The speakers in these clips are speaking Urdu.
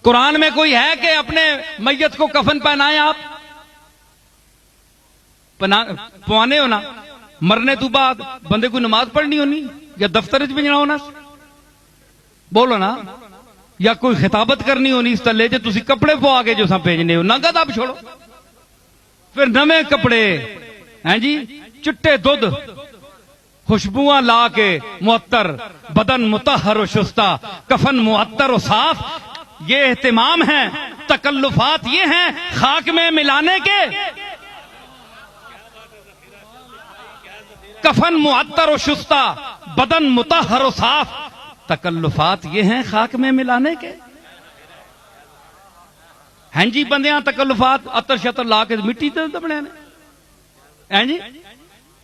قرآن میں کوئی ہے کہ اپنے میت کو کفن پہنائیں؟ آپ پوانے ہونا مرنے تو بعد بندے کو نماز پڑھنی ہونی یا دفتر وچ بھیجنا ہونا، بولو نا، یا کوئی خطابت کرنی ہونی اس تلے جو تسی کپڑے پوا کے جو ساں بھیجنے ہو، ننگا دب چھوڑو، پھر نویں کپڑے ہیں جی، چٹے دودھ خوشبواں لا کے معطر، بدن مطہر و شستہ، کفن معطر و صاف، یہ اہتمام ہیں، تکلفات یہ ہیں خاک میں ملانے کے، کفن معطر و شستہ، بدن مطہر و صاف، تکلفات یہ ہیں خاک میں ملانے کے۔ ہیں جی بندیاں تکلفات عطر شطر لا کے مٹی تے دبنے نے، ہیں جی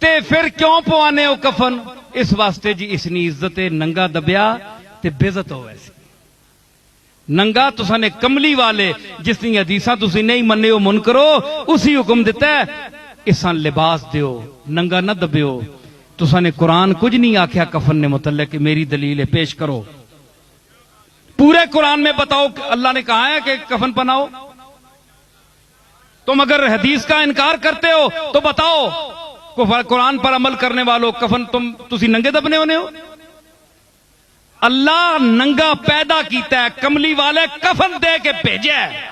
تے پھر کیوں پوانے ہو کفن؟ اس واسطے جی اس نی عزت ننگا دبیا تے بےزت ہو ویسی ننگا تساں نے کملی والے جس نے حدیثاں تسی نہیں مننے ہو منکرو، اسی حکم دیتا ہے اساں لباس دیو، ننگا نہ دبیو۔ تساں نے قرآن کچھ نہیں آکھیا کفن نے متعلق کہ میری دلیل پیش کرو، پورے قرآن میں بتاؤ کہ اللہ نے کہا ہے کہ کفن پہناؤ؟ تم اگر حدیث کا انکار کرتے ہو تو بتاؤ قرآن پر عمل کرنے والوں کفن تسی ننگے دبنے ہونے ہو؟ اللہ ننگا پیدا کیتا ہے، کملی والے کفن دے کے بھیجا ہے۔